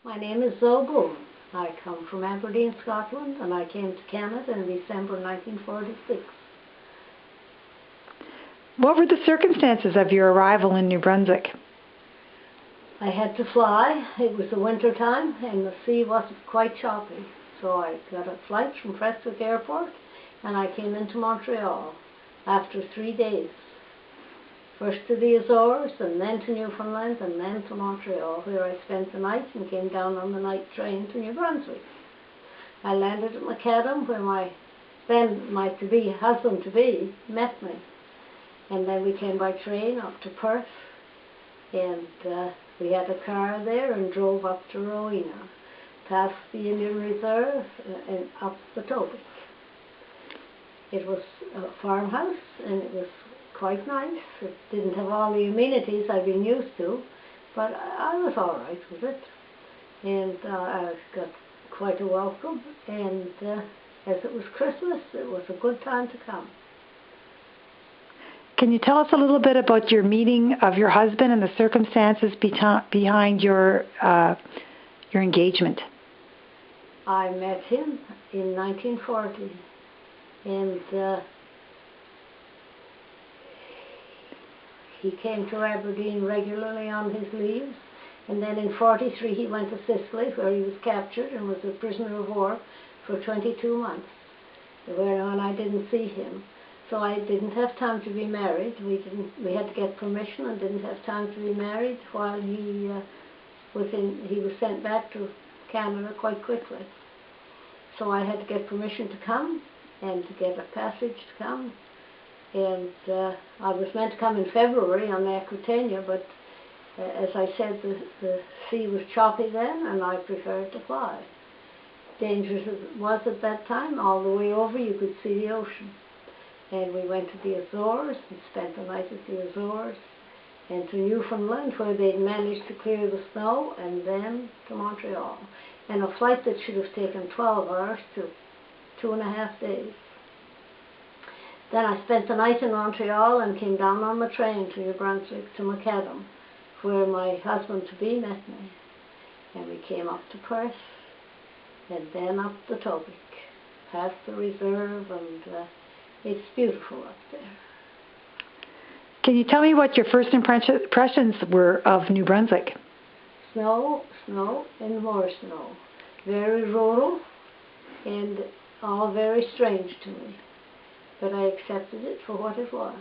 My name is Boone. I come from Aberdeen, Scotland, and I came to Canada in December 1946. What were the circumstances of your arrival in New Brunswick? I had to fly. It was the winter time and the sea wasn't quite choppy. So I got a flight from Prestwick Airport and I came into Montreal after 3 days. First to the Azores and then to Newfoundland and then to Montreal, where I spent the night and came down on the night train to New Brunswick. I landed at Macadam where my to-be husband-to-be met me. And then we came by train up to Perth, and we had a car there and drove up to Rowena, past the Indian Reserve and up the Topic. It was a farmhouse and it was quite nice. It didn't have all the amenities I've been used to, but I was all right with it. And I got quite a welcome, and as it was Christmas, it was a good time to come. Can you tell us a little bit about your meeting of your husband and the circumstances behind your engagement? I met him in 1940, and he came to Aberdeen regularly on his leaves, and then in 43 he went to Sicily, where he was captured and was a prisoner of war for 22 months, whereon I didn't see him. So I didn't have time to be married. We had to get permission and didn't have time to be married while he was sent back to Canada quite quickly. So I had to get permission to come and to get a passage to come. And I was meant to come in February on the Aquitania, but as I said, the sea was choppy then and I preferred to fly. Dangerous as it was at that time, all the way over you could see the ocean. And we went to the Azores and spent the night at the Azores, and to Newfoundland where they'd managed to clear the snow, and then to Montreal. And a flight that should have taken 12 hours took 2.5 days. Then I spent the night in Montreal and came down on the train to New Brunswick to Macadam, where my husband-to-be met me. And we came up to Perth, and then up the Topic, past the reserve, and it's beautiful up there. Can you tell me what your first impressions were of New Brunswick? Snow, snow, and more snow. Very rural, and all very strange to me. But I accepted it for what it was.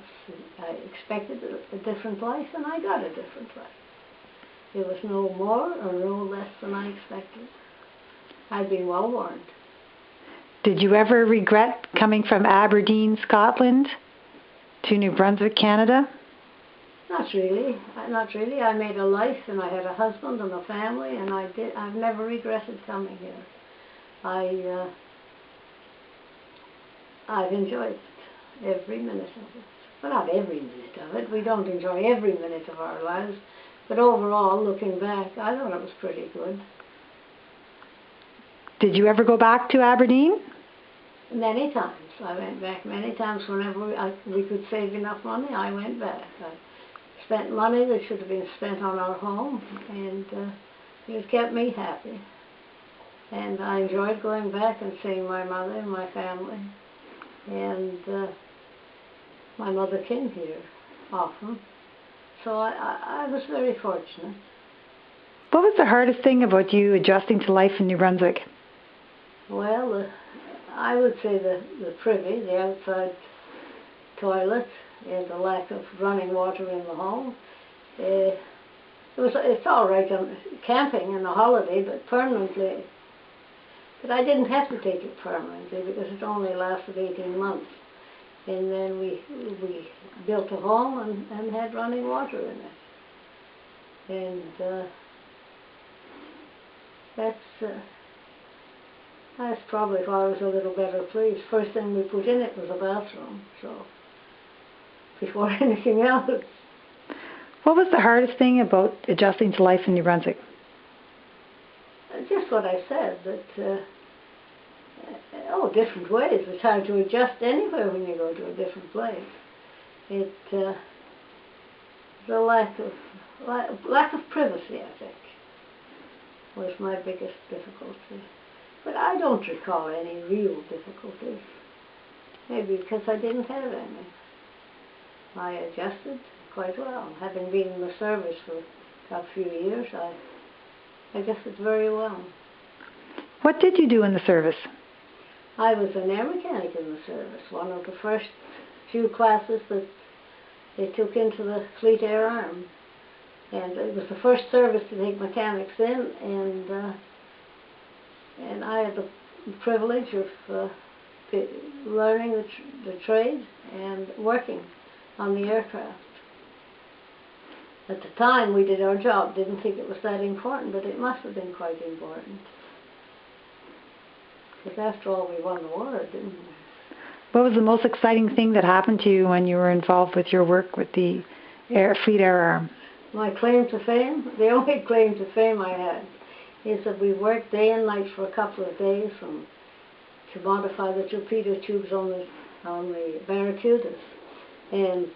I expected a different life, and I got a different life. It was no more or no less than I expected. I'd been well warned. Did you ever regret coming from Aberdeen, Scotland, to New Brunswick, Canada? Not really. Not really. I made a life, and I had a husband and a family, and I've never regretted coming here. I've enjoyed it, every minute of it. Well, not every minute of it. We don't enjoy every minute of our lives, but overall, looking back, I thought it was pretty good. Did you ever go back to Aberdeen? Many times. I went back many times. Whenever we could save enough money, I went back. I spent money that should have been spent on our home, and it kept me happy. And I enjoyed going back and seeing my mother and my family. And my mother came here often. So I was very fortunate. What was the hardest thing about you adjusting to life in New Brunswick? Well, I would say the privy, the outside toilet, and the lack of running water in the home. It's all right on camping and a holiday, but permanently. But I didn't have to take it permanently because it only lasted 18 months. And then we built a home and had running water in it. And that's probably why I was a little better pleased. First thing we put in it was a bathroom, so before anything else. What was the hardest thing about adjusting to life in New Brunswick? Just what I said, that different ways. It's hard to adjust anywhere when you go to a different place. The lack of privacy, I think. was my biggest difficulty. But I don't recall any real difficulties. Maybe because I didn't have any. I adjusted quite well. Having been in the service for a few years, I adjusted very well. What did you do in the service? I was an air mechanic in the service, one of the first few classes that they took into the Fleet Air Arm. And it was the first service to take mechanics in, and I had the privilege of learning the trade and working on the aircraft. At the time we did our job, didn't think it was that important, but it must have been quite important. Because after all, we won the war, didn't we? What was the most exciting thing that happened to you when you were involved with your work with the Fleet Air Arm? My claim to fame, the only claim to fame I had, is that we worked day and night for a couple of days to modify the torpedo tubes on the Barracudas, and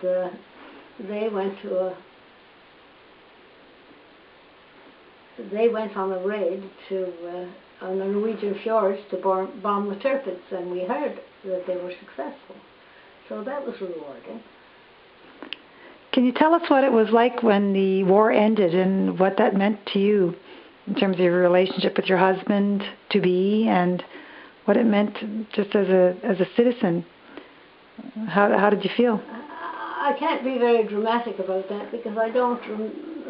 they went on a raid on the Norwegian fjords to bomb the Tirpitz, and we heard that they were successful. So that was rewarding. Can you tell us what it was like when the war ended and what that meant to you in terms of your relationship with your husband-to-be and what it meant just as a citizen? How did you feel? I can't be very dramatic about that because I don't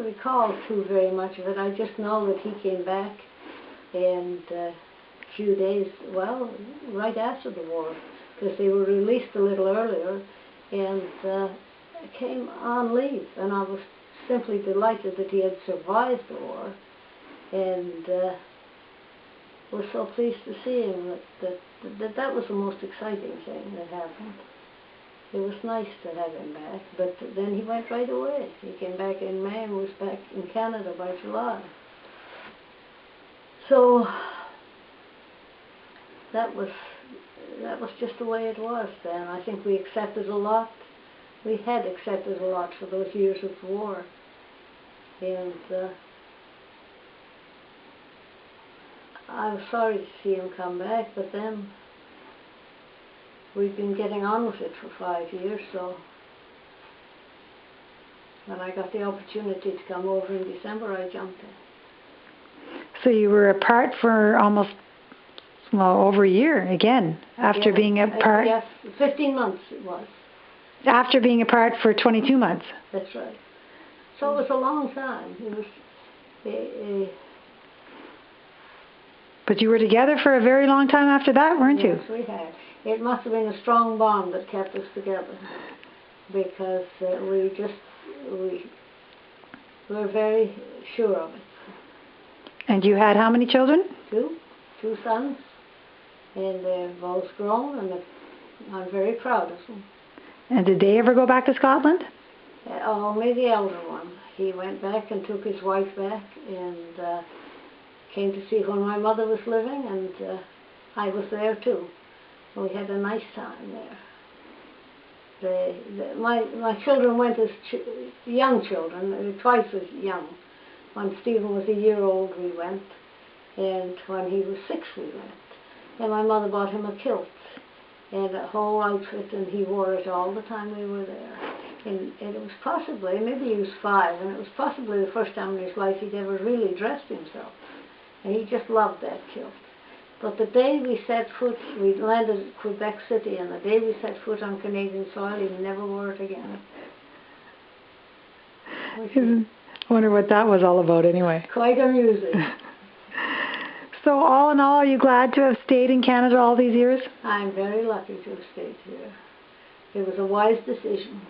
recall too very much of it. I just know that he came back and a few days, well, right after the war, because they were released a little earlier, and came on leave, and I was simply delighted that he had survived the war, and was so pleased to see him. That was the most exciting thing that happened. It was nice to have him back, but then he went right away. He came back in May and was back in Canada by July. So that was just the way it was then. I think we accepted a lot. We had accepted a lot for those years of war, and I was sorry to see him come back, but then we've been getting on with it for 5 years, so when I got the opportunity to come over in December, I jumped in. So you were apart for almost, over a year again, after being apart? Yes, 15 months it was. After being apart for 22 months? That's right. So it was a long time. It was... But you were together for a very long time after that, weren't you? Yes, we had. It must have been a strong bond that kept us together, because we were very sure of it. And you had how many children? Two sons, and they're both grown, and I'm very proud of them. And did they ever go back to Scotland? Only the elder one. He went back and took his wife back, and came to see where my mother was living, and I was there too. We had a nice time there. My children went as young children, twice as young. When Stephen was a year old, we went, and when he was 6, we went. And my mother bought him a kilt and a whole outfit, and he wore it all the time we were there. And it was possibly, maybe he was 5, and it was possibly the first time in his life he'd ever really dressed himself. And he just loved that kilt. But the day we set foot, we landed at Quebec City, and the day we set foot on Canadian soil, he never wore it again. I wonder what that was all about anyway. Quite amusing. So all in all, are you glad to have stayed in Canada all these years? I'm very lucky to have stayed here. It was a wise decision.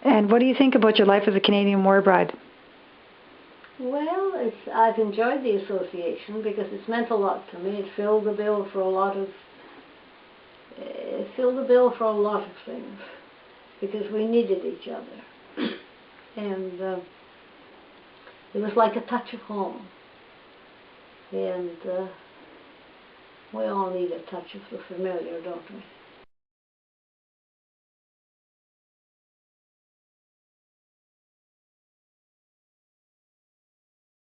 And what do you think about your life as a Canadian war bride? Well, I've enjoyed the association because it's meant a lot to me. It filled the bill for a lot of things because we needed each other, and it was like a touch of home. And we all need a touch of the familiar, don't we?